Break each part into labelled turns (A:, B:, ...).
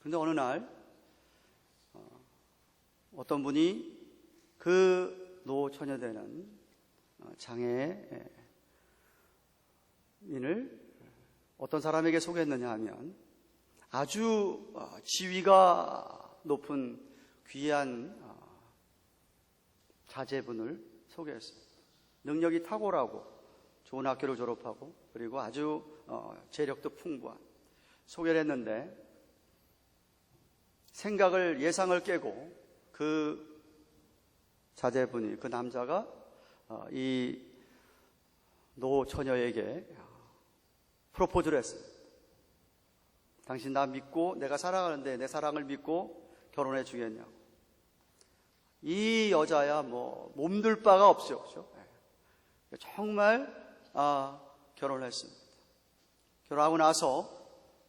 A: 그런데 어느 날 어떤 분이 그 노처녀되는 장애인을 어떤 사람에게 소개했느냐 하면 아주 지위가 높은 귀한 자제분을 소개했습니다. 능력이 탁월하고 좋은 학교를 졸업하고 그리고 아주 재력도 풍부한 소개를 했는데 예상을 깨고 그 자제분이, 그 남자가 이 노처녀에게 프로포즈를 했습니다. 당신 나 믿고, 내가 사랑하는데 내 사랑을 믿고 결혼해 주겠냐고. 이 여자야 몸둘 바가 없죠. 정말 결혼을 했습니다. 결혼하고 나서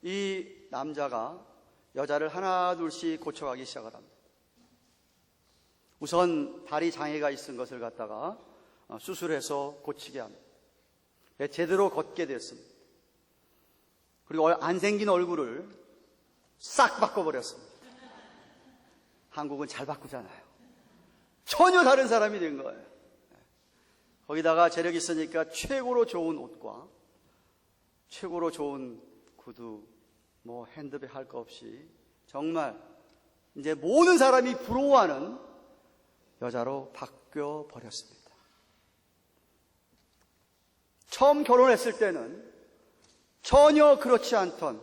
A: 이 남자가 여자를 하나 둘씩 고쳐가기 시작을 합니다. 우선 다리 장애가 있은 것을 갖다가 수술해서 고치게 합니다. 제대로 걷게 됐습니다. 그리고 안 생긴 얼굴을 싹 바꿔버렸습니다. 한국은 잘 바꾸잖아요. 전혀 다른 사람이 된 거예요. 거기다가 재력이 있으니까 최고로 좋은 옷과 최고로 좋은 구두, 핸드백 할 거 없이 정말 이제 모든 사람이 부러워하는 여자로 바뀌어 버렸습니다. 처음 결혼했을 때는 전혀 그렇지 않던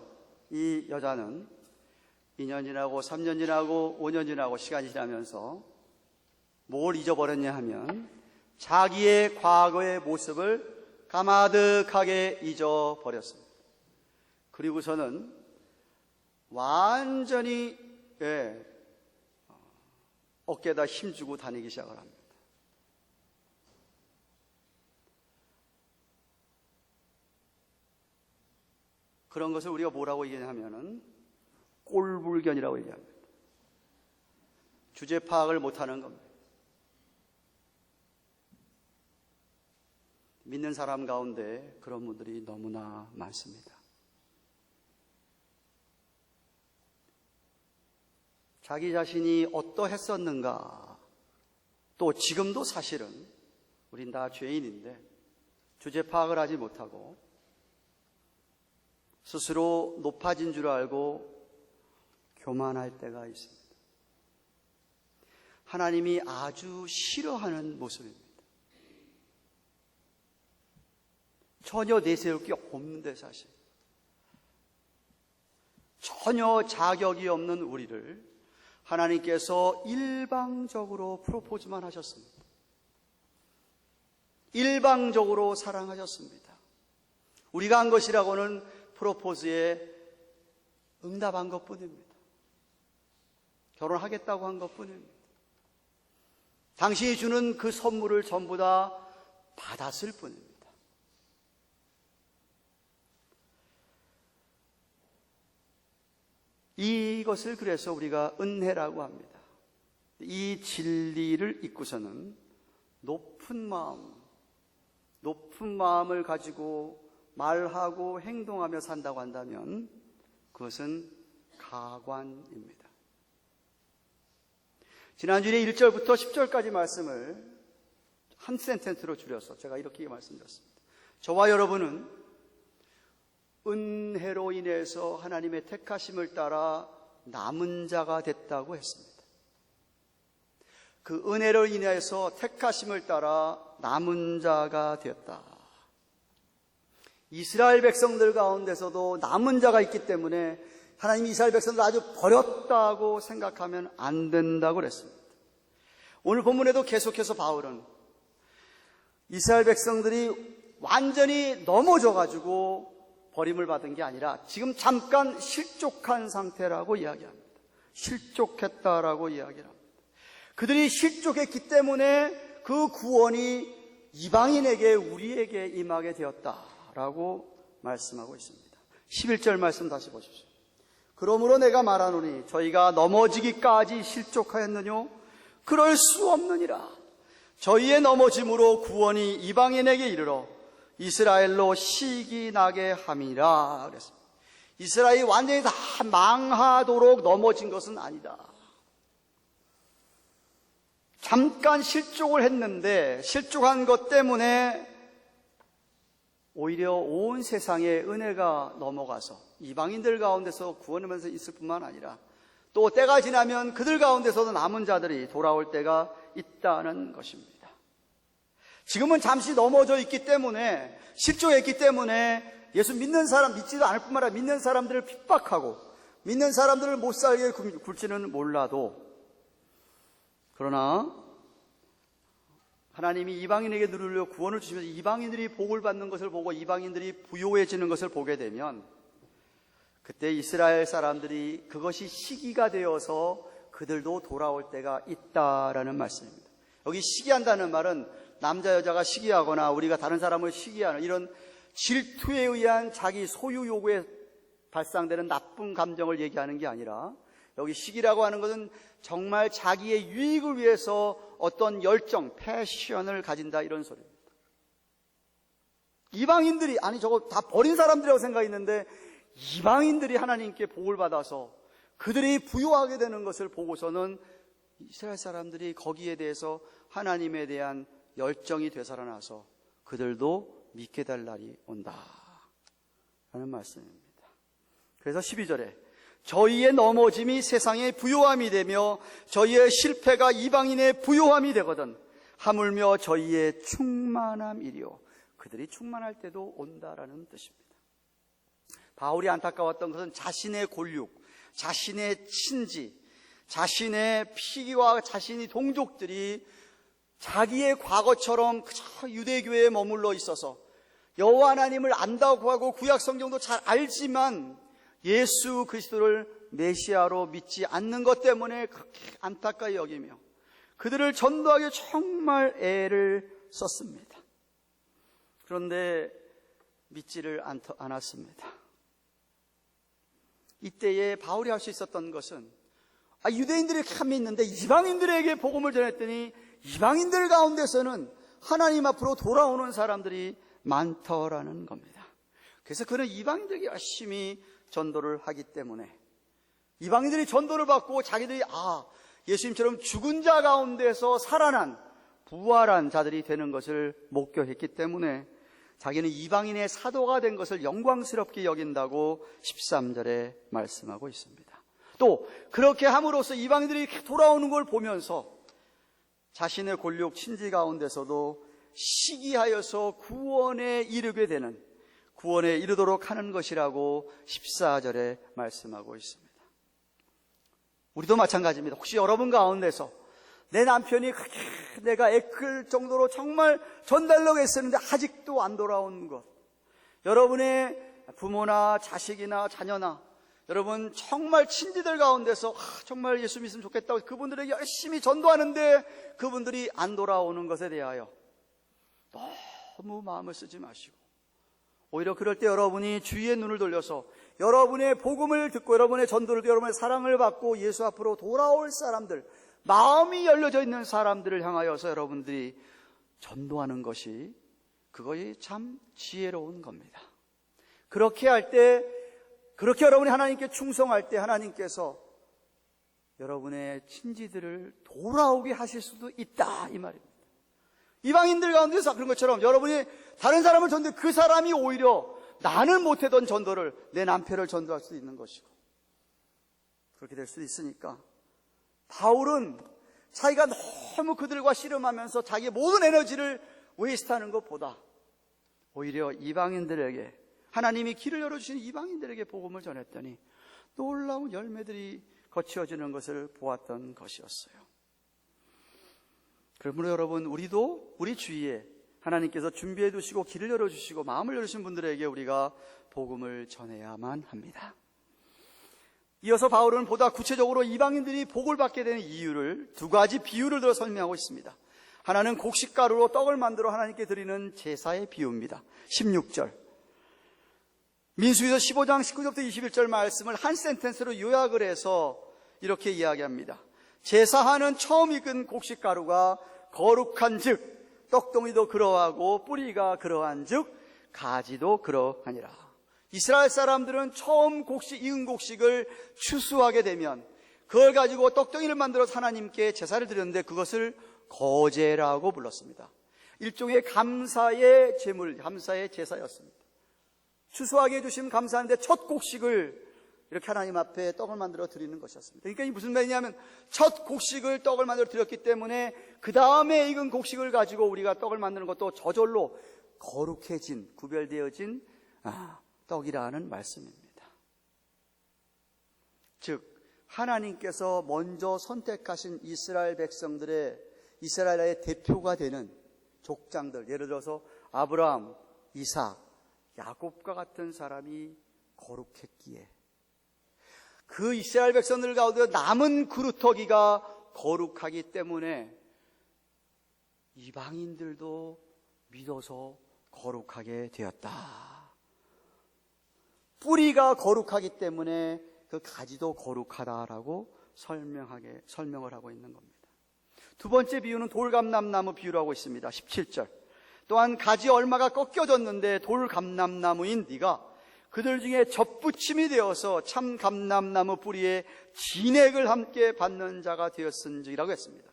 A: 이 여자는 2년 지나고 3년 지나고 5년 지나고 시간이 지나면서 뭘 잊어버렸냐 하면 자기의 과거의 모습을 가마득하게 잊어버렸습니다. 그리고서는 완전히 어깨에다 힘주고 다니기 시작을 합니다. 그런 것을 우리가 뭐라고 얘기하냐면은 꼴불견이라고 얘기합니다. 주제 파악을 못하는 겁니다. 믿는 사람 가운데 그런 분들이 너무나 많습니다. 자기 자신이 어떠했었는가, 또 지금도 사실은 우린 다 죄인인데 주제 파악을 하지 못하고 스스로 높아진 줄 알고 교만할 때가 있습니다. 하나님이 아주 싫어하는 모습입니다. 전혀 내세울 게 없는데 사실 전혀 자격이 없는 우리를 하나님께서 일방적으로 프로포즈만 하셨습니다. 일방적으로 사랑하셨습니다. 우리가 한 것이라고는 프로포즈에 응답한 것뿐입니다. 결혼하겠다고 한 것뿐입니다. 당신이 주는 그 선물을 전부 다 받았을 뿐입니다. 이것을 그래서 우리가 은혜라고 합니다. 이 진리를 잊고서는 높은 마음을 가지고 말하고 행동하며 산다고 한다면 그것은 가관입니다. 지난주에 1절부터 10절까지 말씀을 한 센텐스로 줄여서 제가 이렇게 말씀드렸습니다. 저와 여러분은 은혜로 인해서 하나님의 택하심을 따라 남은 자가 됐다고 했습니다. 그 은혜로 인해서 택하심을 따라 남은 자가 되었다. 이스라엘 백성들 가운데서도 남은 자가 있기 때문에 하나님이 이스라엘 백성들을 아주 버렸다고 생각하면 안 된다고 그랬습니다. 오늘 본문에도 계속해서 바울은 이스라엘 백성들이 완전히 넘어져가지고 버림을 받은 게 아니라 지금 잠깐 실족한 상태라고 이야기합니다. 실족했다라고 이야기합니다. 그들이 실족했기 때문에 그 구원이 이방인에게 우리에게 임하게 되었다라고 말씀하고 있습니다. 11절 말씀 다시 보십시오. 그러므로 내가 말하노니 저희가 넘어지기까지 실족하였느뇨? 그럴 수 없느니라. 저희의 넘어짐으로 구원이 이방인에게 이르러 이스라엘로 시기 나게 함이라 그랬습니다. 이스라엘이 완전히 다 망하도록 넘어진 것은 아니다. 잠깐 실족을 했는데 실족한 것 때문에 오히려 온 세상에 은혜가 넘어가서 이방인들 가운데서 구원하면서 있을 뿐만 아니라 또 때가 지나면 그들 가운데서도 남은 자들이 돌아올 때가 있다는 것입니다. 지금은 잠시 넘어져 있기 때문에 실족했기 때문에 예수 믿는 사람 믿지도 않을 뿐만 아니라 믿는 사람들을 핍박하고 믿는 사람들을 못 살게 굴지는 몰라도 그러나 하나님이 이방인에게 누리려 구원을 주시면서 이방인들이 복을 받는 것을 보고 이방인들이 부요해지는 것을 보게 되면 그때 이스라엘 사람들이 그것이 시기가 되어서 그들도 돌아올 때가 있다라는 말씀입니다. 여기 시기한다는 말은 남자 여자가 시기하거나 우리가 다른 사람을 시기하는 이런 질투에 의한 자기 소유 요구에 발상되는 나쁜 감정을 얘기하는 게 아니라 여기 시기라고 하는 것은 정말 자기의 유익을 위해서 어떤 열정, 패션을 가진다 이런 소리입니다. 이방인들이 아니 저거 다 버린 사람들이라고 생각했는데 이방인들이 하나님께 복을 받아서 그들이 부요하게 되는 것을 보고서는 이스라엘 사람들이 거기에 대해서 하나님에 대한 열정이 되살아나서 그들도 믿게 될 날이 온다 라는 말씀입니다. 그래서 12절에 저희의 넘어짐이 세상의 부요함이 되며 저희의 실패가 이방인의 부요함이 되거든 하물며 저희의 충만함이리요. 그들이 충만할 때도 온다라는 뜻입니다. 바울이 안타까웠던 것은 자신의 골육, 자신의 친지, 자신의 피와 자신이 동족들이 자기의 과거처럼 그저 유대교회에 머물러 있어서 여호와 하나님을 안다고 하고 구약 성경도 잘 알지만 예수 그리스도를 메시아로 믿지 않는 것 때문에 그렇게 안타까이 여기며 그들을 전도하기 정말 애를 썼습니다. 그런데 믿지를 않았습니다. 이때에 바울이 할 수 있었던 것은 유대인들이 참 믿는데 이방인들에게 복음을 전했더니 이방인들 가운데서는 하나님 앞으로 돌아오는 사람들이 많더라는 겁니다. 그래서 그는 이방인들에게 열심히 전도를 하기 때문에 이방인들이 전도를 받고 자기들이 예수님처럼 죽은 자 가운데서 살아난 부활한 자들이 되는 것을 목격했기 때문에 자기는 이방인의 사도가 된 것을 영광스럽게 여긴다고 13절에 말씀하고 있습니다. 또 그렇게 함으로써 이방인들이 돌아오는 걸 보면서 자신의 골육 친지 가운데서도 시기하여서 구원에 이르게 되는 구원에 이르도록 하는 것이라고 14절에 말씀하고 있습니다. 우리도 마찬가지입니다. 혹시 여러분 가운데서 내 남편이 그렇게 내가 애클 정도로 정말 전달하려고 했었는데 아직도 안 돌아온 것, 여러분의 부모나 자식이나 자녀나 여러분 정말 친지들 가운데서 정말 예수 믿으면 좋겠다고 그분들에게 열심히 전도하는데 그분들이 안 돌아오는 것에 대하여 너무 마음을 쓰지 마시고 오히려 그럴 때 여러분이 주위의 눈을 돌려서 여러분의 복음을 듣고 여러분의 전도를 듣고 여러분의 사랑을 받고 예수 앞으로 돌아올 사람들, 마음이 열려져 있는 사람들을 향하여서 여러분들이 전도하는 것이 그것이 참 지혜로운 겁니다. 그렇게 할 때, 그렇게 여러분이 하나님께 충성할 때 하나님께서 여러분의 친지들을 돌아오게 하실 수도 있다 이 말입니다. 이방인들 가운데서 그런 것처럼 여러분이 다른 사람을 전도해 그 사람이 오히려 나는 못하던 전도를 내 남편을 전도할 수도 있는 것이고 그렇게 될 수도 있으니까 바울은 자기가 너무 그들과 씨름하면서 자기의 모든 에너지를 웨이스트하는 것보다 오히려 이방인들에게 하나님이 길을 열어주신 이방인들에게 복음을 전했더니 놀라운 열매들이 거치어지는 것을 보았던 것이었어요. 그러므로 여러분 우리도 우리 주위에 하나님께서 준비해 두시고 길을 열어주시고 마음을 열으신 분들에게 우리가 복음을 전해야만 합니다. 이어서 바울은 보다 구체적으로 이방인들이 복을 받게 되는 이유를 두 가지 비유를 들어 설명하고 있습니다. 하나는 곡식가루로 떡을 만들어 하나님께 드리는 제사의 비유입니다. 16절 민수기서 15장 19절부터 21절 말씀을 한 센텐스로 요약을 해서 이렇게 이야기합니다. 제사하는 처음 익은 곡식가루가 거룩한 즉 떡덩이도 그러하고 뿌리가 그러한 즉 가지도 그러하니라. 이스라엘 사람들은 처음 익은 곡식을 추수하게 되면 그걸 가지고 떡덩이를 만들어서 하나님께 제사를 드렸는데 그것을 거제라고 불렀습니다. 일종의 감사의 제물, 감사의 제사였습니다. 추수하게 해주시면 감사한데 첫 곡식을 이렇게 하나님 앞에 떡을 만들어 드리는 것이었습니다. 그러니까 이 무슨 말이냐면 첫 곡식을 떡을 만들어 드렸기 때문에 그 다음에 익은 곡식을 가지고 우리가 떡을 만드는 것도 저절로 거룩해진, 구별되어진 떡이라는 말씀입니다. 즉 하나님께서 먼저 선택하신 이스라엘 백성들의 이스라엘의 대표가 되는 족장들, 예를 들어서 아브라함, 이삭, 야곱과 같은 사람이 거룩했기에 그 이스라엘 백성들 가운데 남은 그루터기가 거룩하기 때문에 이방인들도 믿어서 거룩하게 되었다. 뿌리가 거룩하기 때문에 그 가지도 거룩하다라고 설명을 하고 있는 겁니다. 두 번째 비유는 돌감람나무 비유를 하고 있습니다. 17절. 또한 가지 얼마가 꺾여졌는데 돌감람나무인 네가 그들 중에 접붙임이 되어서 참 감람나무 뿌리에 진액을 함께 받는 자가 되었은지라고 했습니다.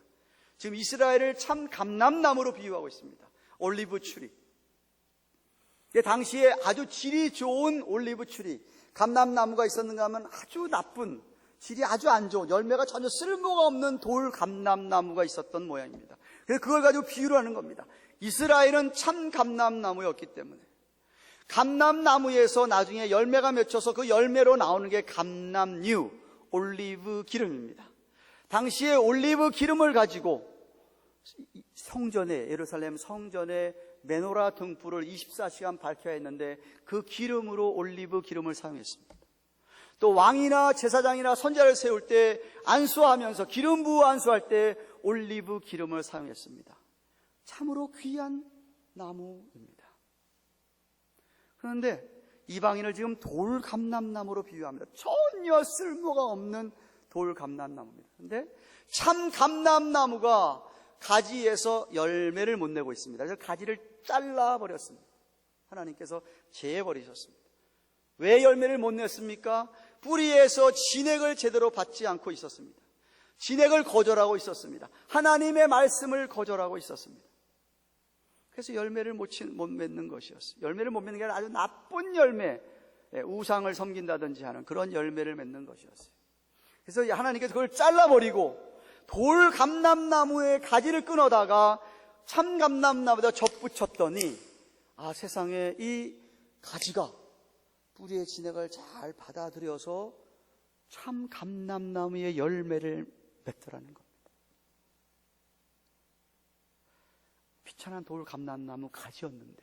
A: 지금 이스라엘을 참 감람나무로 비유하고 있습니다. 올리브 추리. 당시에 아주 질이 좋은 올리브 추리, 감람나무가 있었는가 하면 아주 나쁜, 질이 아주 안 좋은, 열매가 전혀 쓸모가 없는 돌 감람나무가 있었던 모양입니다. 그래서 그걸 가지고 비유를 하는 겁니다. 이스라엘은 참 감람나무였기 때문에 감람나무에서 나중에 열매가 맺혀서 그 열매로 나오는 게 감람류, 올리브 기름입니다. 당시에 올리브 기름을 가지고 성전에, 예루살렘 성전에 메노라 등불을 24시간 밝혀야 했는데 그 기름으로 올리브 기름을 사용했습니다. 또 왕이나 제사장이나 선지자를 세울 때 안수하면서 기름 부어 안수할 때 올리브 기름을 사용했습니다. 참으로 귀한 나무입니다. 그런데 이방인을 지금 돌감람나무로 비유합니다. 전혀 쓸모가 없는 돌감람나무입니다. 그런데 참 감람나무가 가지에서 열매를 못 내고 있습니다. 그래서 가지를 잘라버렸습니다. 하나님께서 제해버리셨습니다. 왜 열매를 못 냈습니까? 뿌리에서 진액을 제대로 받지 않고 있었습니다. 진액을 거절하고 있었습니다. 하나님의 말씀을 거절하고 있었습니다. 그래서 열매를 못 맺는 것이었어요. 열매를 못 맺는 게 아니라 아주 나쁜 열매, 우상을 섬긴다든지 하는 그런 열매를 맺는 것이었어요. 그래서 하나님께서 그걸 잘라버리고 돌감람나무의 가지를 끊어다가 참감람나무에다 접붙였더니 세상에 이 가지가 뿌리의 진액을 잘 받아들여서 참감람나무의 열매를 맺더라는 겁니다. 비천한 돌감람나무 가지였는데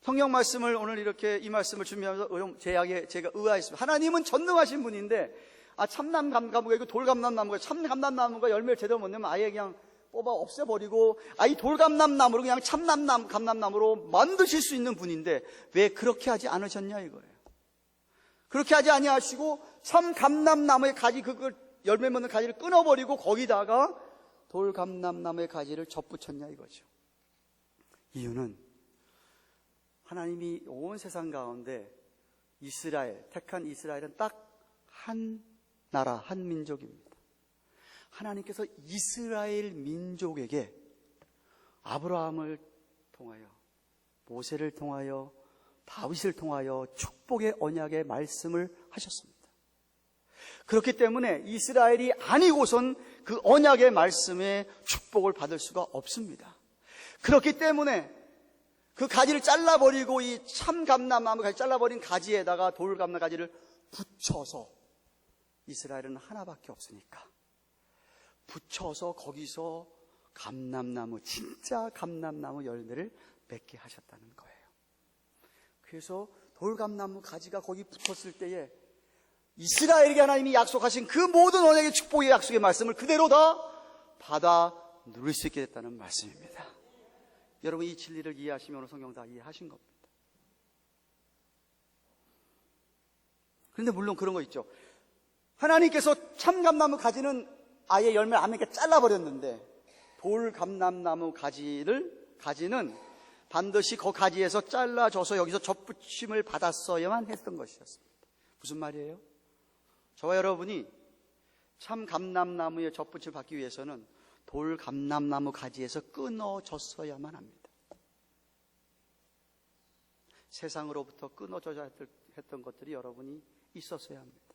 A: 성경 말씀을 오늘 이렇게 이 말씀을 준비하면서 제가 의아했습니다. 하나님은 전능하신 분인데 참감나무가 이거 돌감람나무가 참감람나무가 열매를 제대로 못 내면 아예 그냥 뽑아 없애버리고 이 돌감람나무로 그냥 감람나무로 만드실 수 있는 분인데 왜 그렇게 하지 않으셨냐 이거예요. 그렇게 하지 아니하시고 참감람나무의 가지 그걸 열매 맺는 가지를 끊어버리고 거기다가 돌감람나무의 가지를 접붙였냐 이거죠. 이유는 하나님이 온 세상 가운데 택한 이스라엘은 딱 한 나라, 한 민족입니다. 하나님께서 이스라엘 민족에게 아브라함을 통하여, 모세를 통하여, 다윗을 통하여 축복의 언약의 말씀을 하셨습니다. 그렇기 때문에 이스라엘이 아니고선 그 언약의 말씀에 축복을 받을 수가 없습니다. 그렇기 때문에 그 가지를 잘라버리고 이 참감람나무 가지 잘라버린 가지에다가 돌감람 가지를 붙여서 이스라엘은 하나밖에 없으니까 붙여서 거기서 감람나무, 진짜 감람나무 열매를 맺게 하셨다는 거예요. 그래서 돌감나무 가지가 거기 붙었을 때에 이스라엘에게 하나님이 약속하신 그 모든 언약의 축복의 약속의 말씀을 그대로 다 받아 누릴 수 있게 됐다는 말씀입니다. 여러분 이 진리를 이해하시면 오늘 성경 다 이해하신 겁니다. 그런데 물론 그런 거 있죠. 하나님께서 참감나무 가지는 아예 열매를 안 맺게 잘라버렸는데 돌감람나무 가지는 반드시 그 가지에서 잘라줘서 여기서 접붙임을 받았어야만 했던 것이었습니다. 무슨 말이에요? 저와 여러분이 참 감람나무의 접붙임을 받기 위해서는 돌 감람나무 가지에서 끊어졌어야만 합니다. 세상으로부터 끊어져야 했던 것들이 여러분이 있었어야 합니다.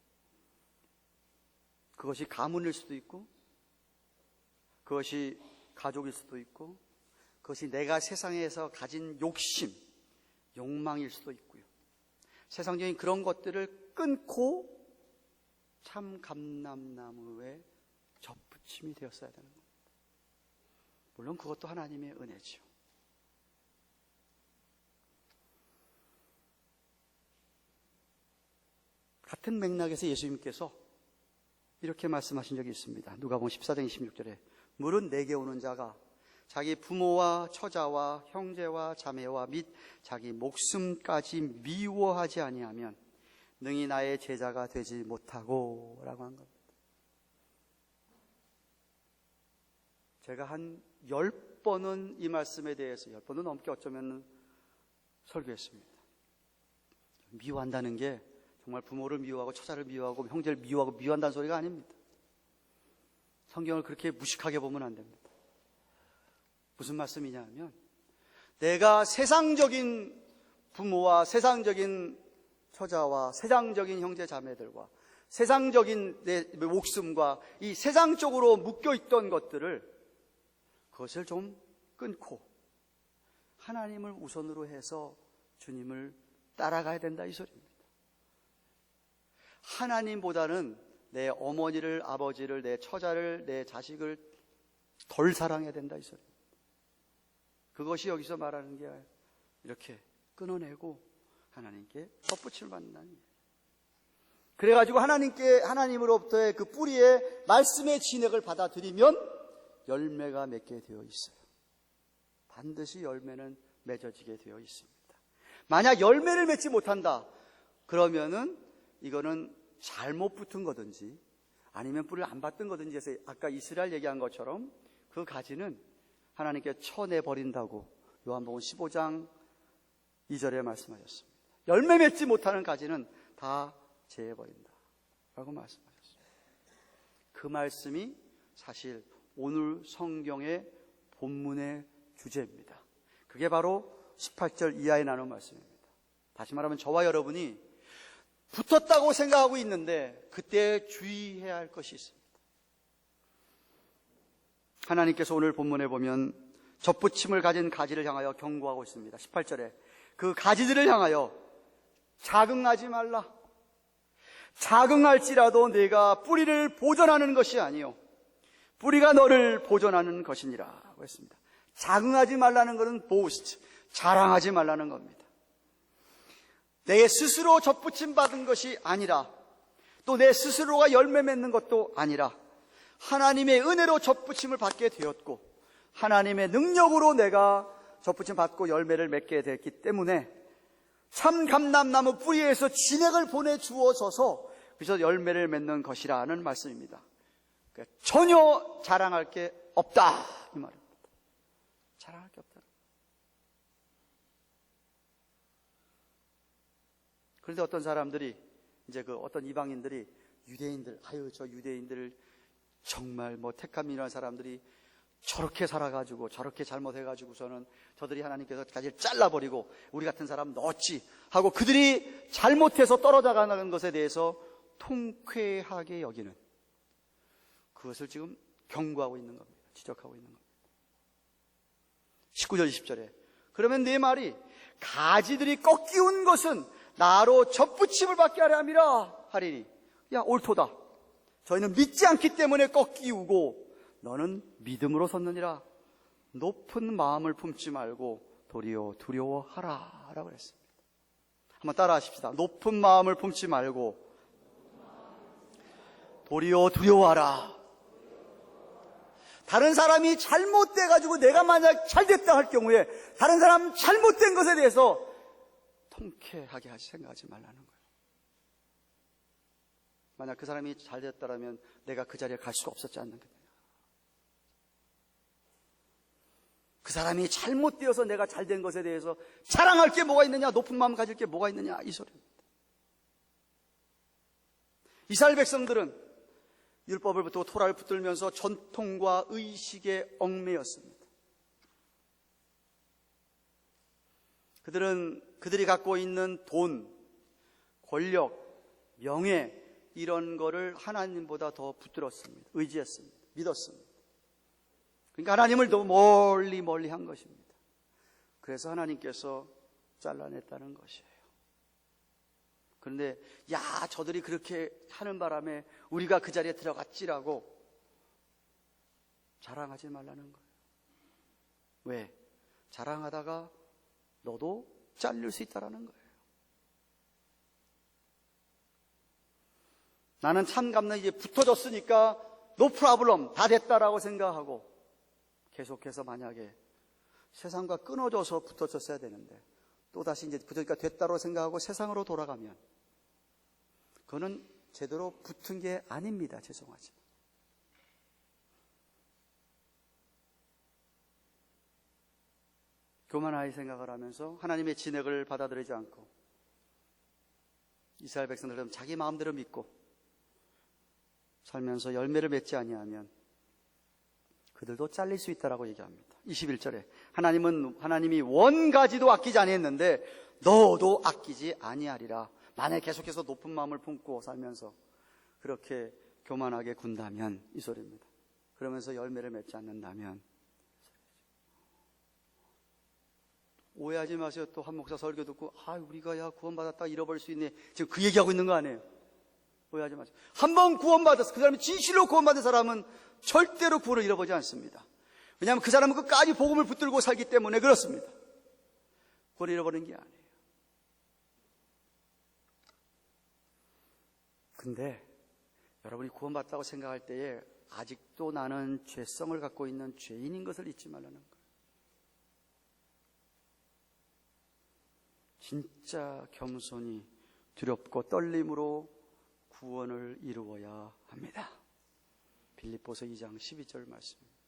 A: 그것이 가문일 수도 있고, 그것이 가족일 수도 있고, 그것이 내가 세상에서 가진 욕심, 욕망일 수도 있고요. 세상적인 그런 것들을 끊고 참 감람나무에 접붙임이 되었어야 되는 겁니다. 물론 그것도 하나님의 은혜죠. 같은 맥락에서 예수님께서 이렇게 말씀하신 적이 있습니다. 누가복음 14장 26절에 물은 내게 오는 자가 자기 부모와 처자와 형제와 자매와 및 자기 목숨까지 미워하지 아니하면 능히 나의 제자가 되지 못하고 라고 한 겁니다. 제가 한 10번은 이 말씀에 대해서 10번은 넘게 어쩌면 설교했습니다. 미워한다는 게 정말 부모를 미워하고 처자를 미워하고 형제를 미워하고 미워한다는 소리가 아닙니다. 성경을 그렇게 무식하게 보면 안 됩니다. 무슨 말씀이냐 하면 내가 세상적인 부모와 세상적인 처자와 세상적인 형제 자매들과 세상적인 내 목숨과 이 세상적으로 묶여있던 것들을 그것을 좀 끊고 하나님을 우선으로 해서 주님을 따라가야 된다 이 소리입니다. 하나님보다는 내 어머니를, 아버지를, 내 처자를, 내 자식을 덜 사랑해야 된다 이 소리입니다. 그것이 여기서 말하는 게 이렇게 끊어내고 하나님께 덧붙임을 받는다는 거예요. 그래가지고 하나님으로부터의 그 뿌리의 말씀의 진액을 받아들이면 열매가 맺게 되어 있어요. 반드시 열매는 맺어지게 되어 있습니다. 만약 열매를 맺지 못한다 그러면은 이거는 잘못 붙은 거든지 아니면 뿌리를 안 받든 거든지 해서 아까 이스라엘 얘기한 것처럼 그 가지는 하나님께 쳐내버린다고 요한복음 15장 2절에 말씀하셨습니다. 열매 맺지 못하는 가지는 다 제해버린다 라고 말씀하셨습니다. 그 말씀이 사실 오늘 성경의 본문의 주제입니다. 그게 바로 18절 이하에 나눈 말씀입니다. 다시 말하면 저와 여러분이 붙었다고 생각하고 있는데 그때 주의해야 할 것이 있습니다. 하나님께서 오늘 본문에 보면 접붙임을 가진 가지를 향하여 경고하고 있습니다. 18절에 그 가지들을 향하여 자긍하지 말라. 자긍할지라도 내가 뿌리를 보존하는 것이 아니요 뿌리가 너를 보존하는 것이니라 했습니다. 자긍하지 말라는 것은 boast, 자랑하지 말라는 겁니다. 내 스스로 접붙임 받은 것이 아니라 또 내 스스로가 열매 맺는 것도 아니라 하나님의 은혜로 접붙임을 받게 되었고 하나님의 능력으로 내가 접붙임 받고 열매를 맺게 됐기 때문에 참 감람나무 뿌리에서 진액을 보내주어져서 그래서 열매를 맺는 것이라는 말씀입니다. 그러니까 전혀 자랑할 게 없다 이 말입니다. 자랑할 게 없다. 그런데 어떤 사람들이 이제 어떤 이방인들이 유대인들 저 유대인들 정말 택함이라는 사람들이 저렇게 살아가지고 저렇게 잘못해가지고서는 저들이 하나님께서 가지를 잘라버리고 우리 같은 사람 넣었지 하고 그들이 잘못해서 떨어져 가는 것에 대해서 통쾌하게 여기는 그것을 지금 경고하고 있는 겁니다. 지적하고 있는 겁니다. 19절 20절에 그러면 내 말이 가지들이 꺾이운 것은 나로 접붙임을 받게 하려 함이라 하리니 야 옳도다. 저희는 믿지 않기 때문에 꺾이우고 너는 믿음으로 섰느니라. 높은 마음을 품지 말고 도리어 두려워하라 라고 했습니다. 한번 따라 하십시다. 높은 마음을 품지 말고 도리어 두려워하라. 다른 사람이 잘못돼가지고 내가 만약 잘됐다 할 경우에 다른 사람 잘못된 것에 대해서 통쾌하게 생각하지 말라는 거예요. 만약 그 사람이 잘됐다라면 내가 그 자리에 갈 수가 없었지 않는 거예요. 그 사람이 잘못되어서 내가 잘된 것에 대해서 자랑할 게 뭐가 있느냐, 높은 마음 가질 게 뭐가 있느냐, 이 소리입니다. 이스라엘 백성들은 율법을 붙들고 토라를 붙들면서 전통과 의식에 얽매였습니다. 그들이 갖고 있는 돈, 권력, 명예, 이런 거를 하나님보다 더 붙들었습니다. 의지했습니다. 믿었습니다. 그러니까 하나님을 너무 멀리 한 것입니다. 그래서 하나님께서 잘라냈다는 것이에요. 그런데 저들이 그렇게 하는 바람에 우리가 그 자리에 들어갔지라고 자랑하지 말라는 거예요. 왜? 자랑하다가 너도 잘릴 수 있다라는 거예요. 나는 참감는 이제 붙어졌으니까 no problem, 다 됐다라고 생각하고 계속해서 만약에 세상과 끊어져서 붙어졌어야 되는데 또다시 이제 붙으니까 됐다고 생각하고 세상으로 돌아가면 그거는 제대로 붙은 게 아닙니다. 죄송하지만. 교만하게 생각을 하면서 하나님의 진액을 받아들이지 않고 이스라엘 백성들은 자기 마음대로 믿고 살면서 열매를 맺지 아니하면 그들도 잘릴 수 있다라고 얘기합니다. 21절에 하나님이 원가지도 아끼지 아니했는데 너도 아끼지 아니하리라. 만약에 계속해서 높은 마음을 품고 살면서 그렇게 교만하게 군다면 이 소리입니다. 그러면서 열매를 맺지 않는다면 오해하지 마세요. 또 한 목사 설교 듣고 우리가 구원받았다 잃어버릴 수 있네. 지금 그 얘기하고 있는 거 아니에요. 오해하지 마세요. 한 번 구원받았어. 그 사람이 진실로 구원받은 사람은 절대로 구원을 잃어버리지 않습니다. 왜냐하면 그 사람은 끝까지 복음을 붙들고 살기 때문에 그렇습니다. 구원을 잃어버리는 게 아니에요. 근데 여러분이 구원받았다고 생각할 때에 아직도 나는 죄성을 갖고 있는 죄인인 것을 잊지 말라는 거예요. 진짜 겸손히 두렵고 떨림으로 구원을 이루어야 합니다. 빌립보서 2장 12절 말씀입니다.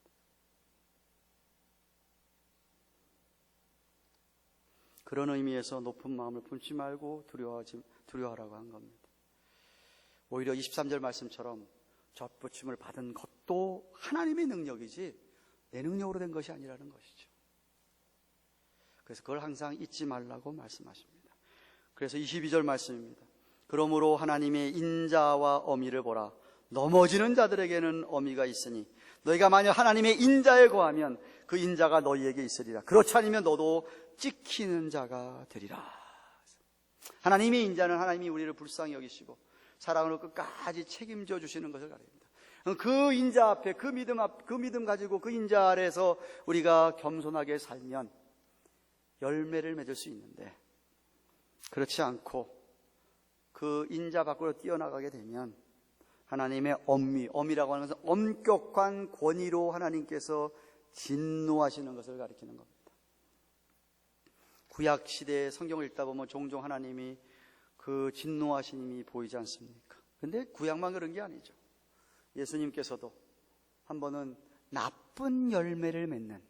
A: 그런 의미에서 높은 마음을 품지 말고 두려워하라고 한 겁니다. 오히려 23절 말씀처럼 젖붙임을 받은 것도 하나님의 능력이지 내 능력으로 된 것이 아니라는 것이죠. 그래서 그걸 항상 잊지 말라고 말씀하십니다. 그래서 22절 말씀입니다. 그러므로 하나님의 인자와 어미를 보라. 넘어지는 자들에게는 어미가 있으니 너희가 만약 하나님의 인자에 거하면 그 인자가 너희에게 있으리라. 그렇지 않으면 너도 찍히는 자가 되리라. 하나님의 인자는 하나님이 우리를 불쌍히 여기시고 사랑으로 끝까지 책임져 주시는 것을 가립니다. 그 인자 앞에 그 믿음 가지고 그 인자 아래에서 우리가 겸손하게 살면 열매를 맺을 수 있는데 그렇지 않고 그 인자 밖으로 뛰어나가게 되면 하나님의 엄미라고 하는 것은 엄격한 권위로 하나님께서 진노하시는 것을 가리키는 겁니다. 구약 시대의 성경을 읽다 보면 종종 하나님이 그 진노하심이 보이지 않습니까? 근데 구약만 그런 게 아니죠. 예수님께서도 한 번은 나쁜 열매를 맺는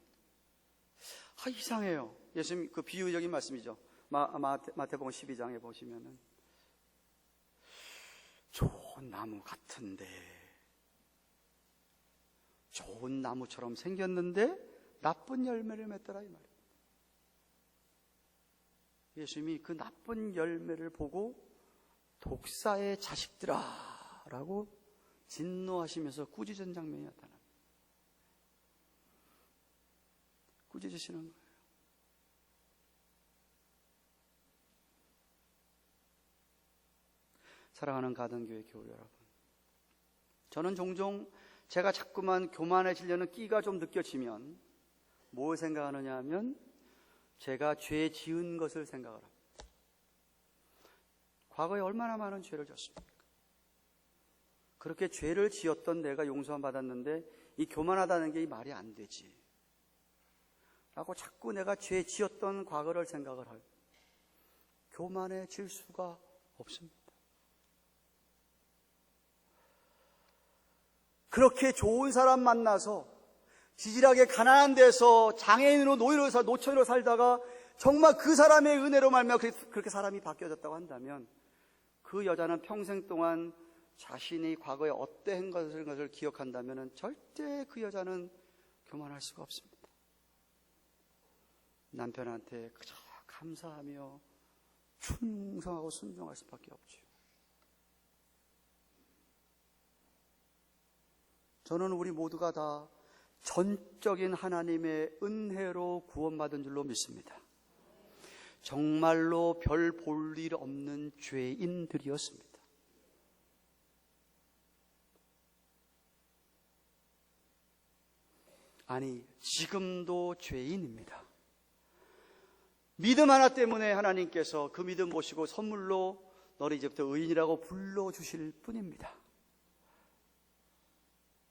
A: 이상해요. 예수님 그 비유적인 말씀이죠. 마태복음 12장에 보시면은 좋은 나무 같은데 좋은 나무처럼 생겼는데 나쁜 열매를 맺더라 이 말이에요. 예수님이 그 나쁜 열매를 보고 독사의 자식들아 라고 진노하시면서 꾸짖은 장면이 나타납니다. 꾸짖으시는 거예요. 사랑하는 가든교회 교우 여러분, 저는 종종 제가 자꾸만 교만해지려는 끼가 좀 느껴지면 뭘 생각하느냐 하면 제가 죄 지은 것을 생각을 합니다. 과거에 얼마나 많은 죄를 졌습니까? 그렇게 죄를 지었던 내가 용서함 받았는데 이 교만하다는 게 이 말이 안 되지 라고 자꾸 내가 죄 지었던 과거를 생각을 하고 교만해질 수가 없습니다. 그렇게 좋은 사람 만나서 지질하게 가난한 데서 장애인으로 노처녀로 살다가 정말 그 사람의 은혜로 말미암아 그렇게 사람이 바뀌어졌다고 한다면 그 여자는 평생 동안 자신이 과거에 어떠한 것을 기억한다면 절대 그 여자는 교만할 수가 없습니다. 남편한테 그저 감사하며 충성하고 순종할 수밖에 없죠. 저는 우리 모두가 다 전적인 하나님의 은혜로 구원받은 줄로 믿습니다. 정말로 별 볼 일 없는 죄인들이었습니다. 아니, 지금도 죄인입니다. 믿음 하나 때문에 하나님께서 그 믿음 보시고 선물로 너를 이제부터 의인이라고 불러주실 뿐입니다.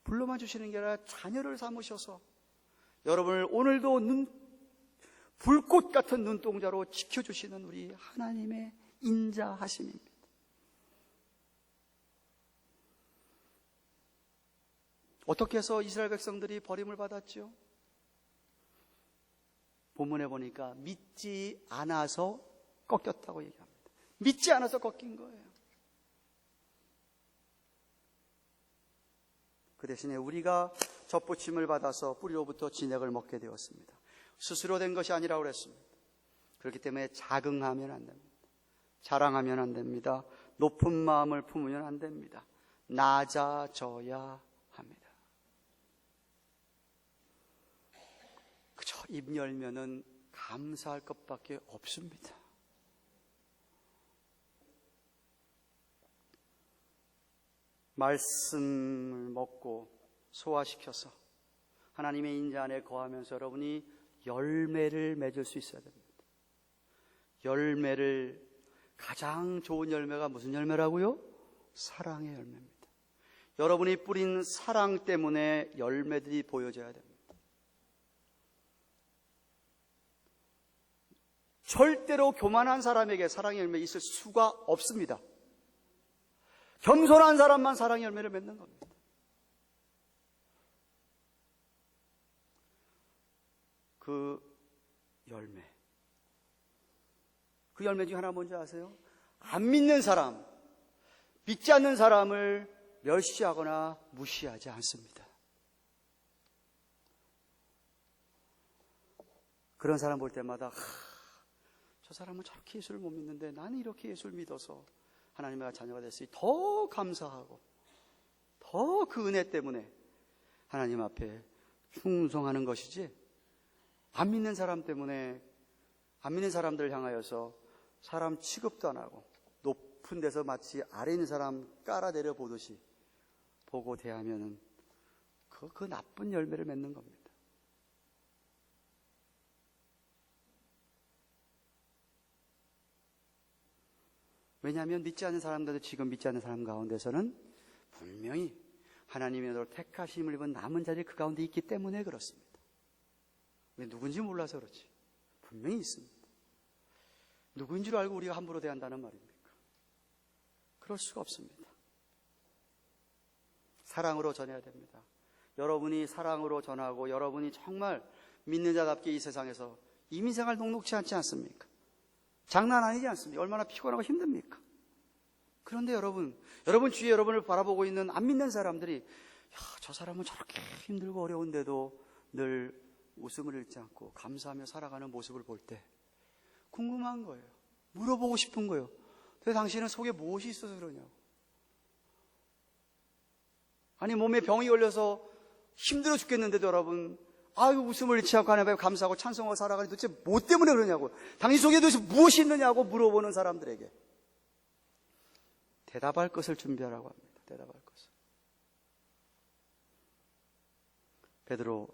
A: 불러만 주시는 게 아니라 자녀를 삼으셔서 여러분을 오늘도 불꽃 같은 눈동자로 지켜주시는 우리 하나님의 인자하심입니다. 어떻게 해서 이스라엘 백성들이 버림을 받았죠? 본문에 보니까 믿지 않아서 꺾였다고 얘기합니다. 믿지 않아서 꺾인 거예요. 그 대신에 우리가 젖붙임을 받아서 뿌리로부터 진액을 먹게 되었습니다. 스스로 된 것이 아니라고 그랬습니다. 그렇기 때문에 자긍하면 안 됩니다. 자랑하면 안 됩니다. 높은 마음을 품으면 안 됩니다. 낮아져야 합니다. 그저 입 열면은 감사할 것밖에 없습니다. 말씀을 먹고 소화시켜서 하나님의 인자 안에 거하면서 여러분이 열매를 맺을 수 있어야 됩니다. 열매를, 가장 좋은 열매가 무슨 열매라고요? 사랑의 열매입니다. 여러분이 뿌린 사랑 때문에 열매들이 보여져야 됩니다. 절대로 교만한 사람에게 사랑의 열매 있을 수가 없습니다. 겸손한 사람만 사랑의 열매를 맺는 겁니다. 그 열매 중에 하나 뭔지 아세요? 안 믿는 사람, 믿지 않는 사람을 멸시하거나 무시하지 않습니다. 그런 사람 볼 때마다 저 사람은 저렇게 예수를 못 믿는데 나는 이렇게 예수를 믿어서 하나님의 자녀가 됐으니 더 감사하고 더 그 은혜 때문에 하나님 앞에 충성하는 것이지, 안 믿는 사람 때문에 안 믿는 사람들을 향하여서 사람 취급도 안 하고 높은 데서 마치 아래 있는 사람 깔아내려 보듯이 보고 대하면은 그 나쁜 열매를 맺는 겁니다. 왜냐하면 믿지 않는 사람들도 지금 믿지 않는 사람 가운데서는 분명히 하나님의 너를 택하심을 입은 남은 자들이 그 가운데 있기 때문에 그렇습니다. 왜 누군지 몰라서 그렇지. 분명히 있습니다. 누구인 줄 알고 우리가 함부로 대한다는 말입니까? 그럴 수가 없습니다. 사랑으로 전해야 됩니다. 여러분이 사랑으로 전하고 여러분이 정말 믿는 자답게 이 세상에서 이민생활 녹록지 않지 않습니까? 장난 아니지 않습니까? 얼마나 피곤하고 힘듭니까? 그런데 여러분 주위에 여러분을 바라보고 있는 안 믿는 사람들이 저 사람은 저렇게 힘들고 어려운데도 늘 웃음을 잃지 않고 감사하며 살아가는 모습을 볼 때 궁금한 거예요. 물어보고 싶은 거예요. 근데 당신은 속에 무엇이 있어서 그러냐고. 아니 몸에 병이 걸려서 힘들어 죽겠는데도 여러분 웃음을 잃지 않고 하나님께 감사하고 찬송하고 살아가니 도대체 뭐 때문에 그러냐고. 당신 속에 도대체 무엇이 있느냐고 물어보는 사람들에게 대답할 것을 준비하라고 합니다. 대답할 것을.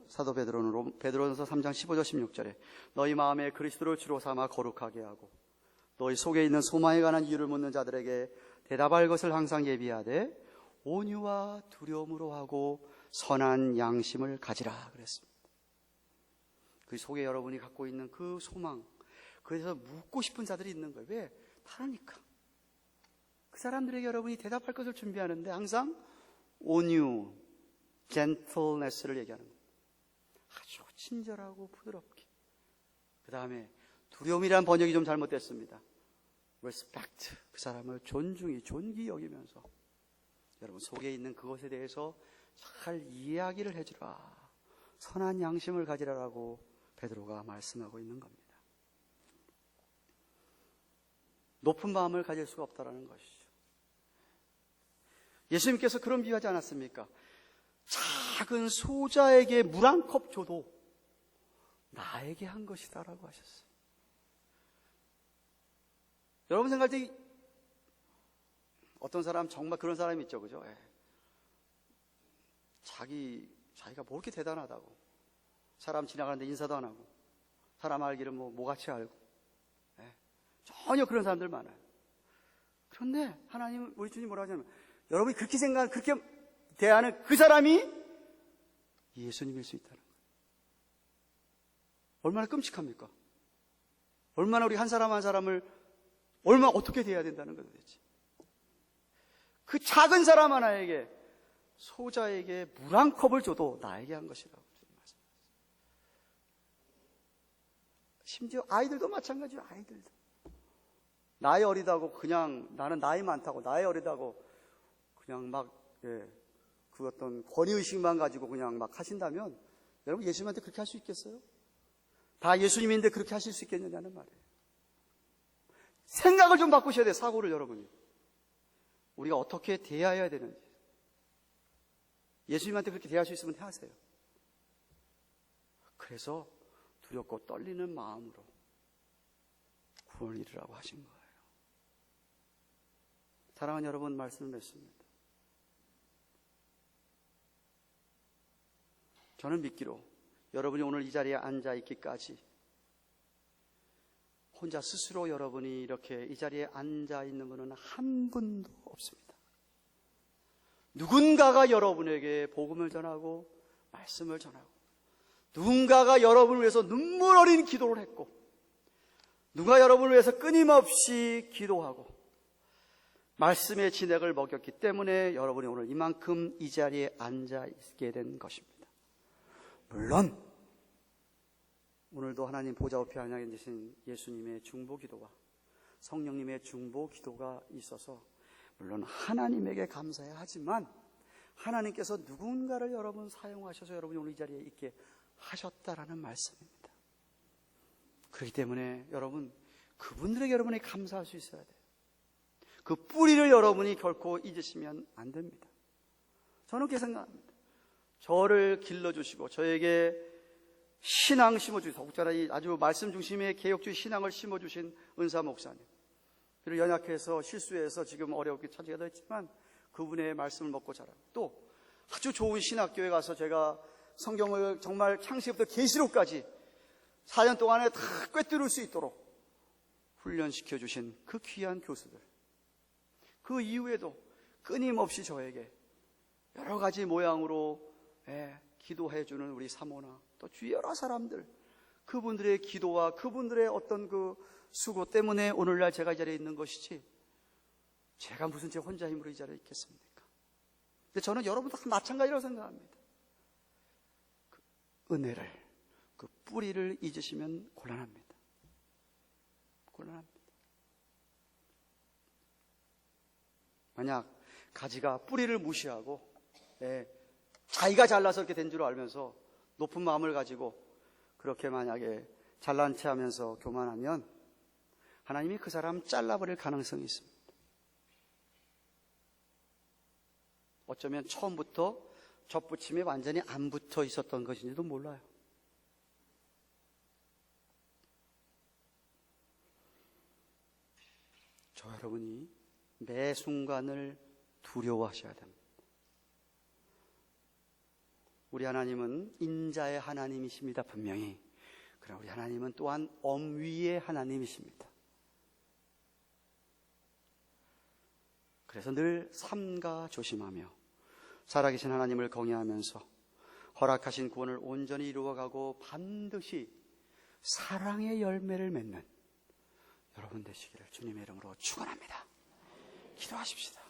A: 사도 베드로는 베드로전서 3장 15절 16절에 너희 마음에 그리스도를 주로 삼아 거룩하게 하고 너희 속에 있는 소망에 관한 이유를 묻는 자들에게 대답할 것을 항상 예비하되 온유와 두려움으로 하고 선한 양심을 가지라 그랬습니다. 그 속에 여러분이 갖고 있는 그 소망, 그래서 묻고 싶은 자들이 있는 거예요. 왜? 다르니까. 그 사람들에게 여러분이 대답할 것을 준비하는데 항상 온유, gentleness를 얘기하는 거예요. 아주 친절하고 부드럽게. 그 다음에 두려움이란 번역이 좀 잘못됐습니다. respect, 그 사람을 존중히 존귀 여기면서 여러분 속에 있는 그것에 대해서 잘 이야기를 해주라. 선한 양심을 가지라라고 베드로가 말씀하고 있는 겁니다. 높은 마음을 가질 수가 없다라는 것이죠. 예수님께서 그런 비유하지 않았습니까? 작은 소자에게 물 한 컵 줘도 나에게 한 것이다라고 하셨어요. 여러분 생각할 때 어떤 사람 정말 그런 사람이 있죠, 그죠? 자기가 뭐 이렇게 대단하다고. 사람 지나가는데 인사도 안 하고, 사람 알기를 뭐같이 알고. 전혀 그런 사람들 많아요. 그런데 하나님, 우리 주님 뭐라고 하냐면, 여러분이 그렇게 생각하는, 그렇게 대하는 그 사람이 예수님일 수 있다는 거예요. 얼마나 끔찍합니까? 얼마나 우리 한 사람 한 사람을 얼마나 어떻게 대해야 된다는 거예요, 도대체. 그 작은 사람 하나에게, 소자에게 물 한 컵을 줘도 나에게 한 것이라고 말씀하셨어요. 심지어 아이들도 마찬가지예요. 아이들도 나이 어리다고 그냥 나는 나이 많다고 나이 어리다고 그냥 막 그 어떤 권위의식만 가지고 그냥 막 하신다면 여러분 예수님한테 그렇게 할 수 있겠어요? 다 예수님인데 그렇게 하실 수 있겠느냐는 말이에요. 생각을 좀 바꾸셔야 돼요. 사고를 여러분이. 우리가 어떻게 대해야 되는지. 예수님한테 그렇게 대할 수 있으면 하세요. 그래서 두렵고 떨리는 마음으로 구원을 이루라고 하신 거예요. 사랑하는 여러분, 말씀을 맺습니다. 저는 믿기로 여러분이 오늘 이 자리에 앉아 있기까지 혼자 스스로 여러분이 이렇게 이 자리에 앉아 있는 분은 한 분도 없습니다. 누군가가 여러분에게 복음을 전하고 말씀을 전하고 누군가가 여러분을 위해서 눈물 어린 기도를 했고 누가 여러분을 위해서 끊임없이 기도하고 말씀의 진액을 먹였기 때문에 여러분이 오늘 이만큼 이 자리에 앉아 있게 된 것입니다. 물론 오늘도 하나님 보좌 우편에 향해 계신 예수님의 중보 기도와 성령님의 중보 기도가 있어서 물론 하나님에게 감사해야 하지만 하나님께서 누군가를 여러분 사용하셔서 여러분이 오늘 이 자리에 있게 하셨다라는 말씀입니다. 그렇기 때문에 여러분 그분들에게 여러분이 감사할 수 있어야 돼요. 그 뿌리를 여러분이 결코 잊으시면 안 됩니다. 저는 그렇게 생각합니다. 저를 길러주시고 저에게 신앙 심어주시고 더욱자라 아주 말씀 중심의 개혁주의 신앙을 심어주신 은사 목사님 그리고 연약해서 실수해서 지금 어렵게 처지가 됐지만 그분의 말씀을 먹고 자라고 또 아주 좋은 신학교에 가서 제가 성경을 정말 창세기부터 계시록까지 4년 동안에 다 꿰뚫을 수 있도록 훈련시켜 주신 그 귀한 교수들 그 이후에도 끊임없이 저에게 여러 가지 모양으로 기도해 주는 우리 사모나 또 주위 여러 사람들 그분들의 기도와 그분들의 어떤 그 수고 때문에 오늘날 제가 이 자리에 있는 것이지 제가 무슨 제 혼자 힘으로 이 자리에 있겠습니까? 근데 저는 여러분도 다 마찬가지라고 생각합니다. 그 은혜를 그 뿌리를 잊으시면 곤란합니다. 곤란합니다. 만약 가지가 뿌리를 무시하고 자기가 잘나서 이렇게 된 줄 알면서 높은 마음을 가지고 그렇게 만약에 잘난 체 하면서 교만하면 하나님이 그 사람 잘라버릴 가능성이 있습니다. 어쩌면 처음부터 젖붙임에 완전히 안 붙어 있었던 것인지도 몰라요. 저 여러분이 매 순간을 두려워하셔야 됩니다. 우리 하나님은 인자의 하나님이십니다. 분명히. 그러나 우리 하나님은 또한 엄위의 하나님이십니다. 그래서 늘 삼가 조심하며 살아계신 하나님을 경외하면서 허락하신 구원을 온전히 이루어가고 반드시 사랑의 열매를 맺는 여러분 되시기를 주님의 이름으로 축원합니다. 기도하십시다.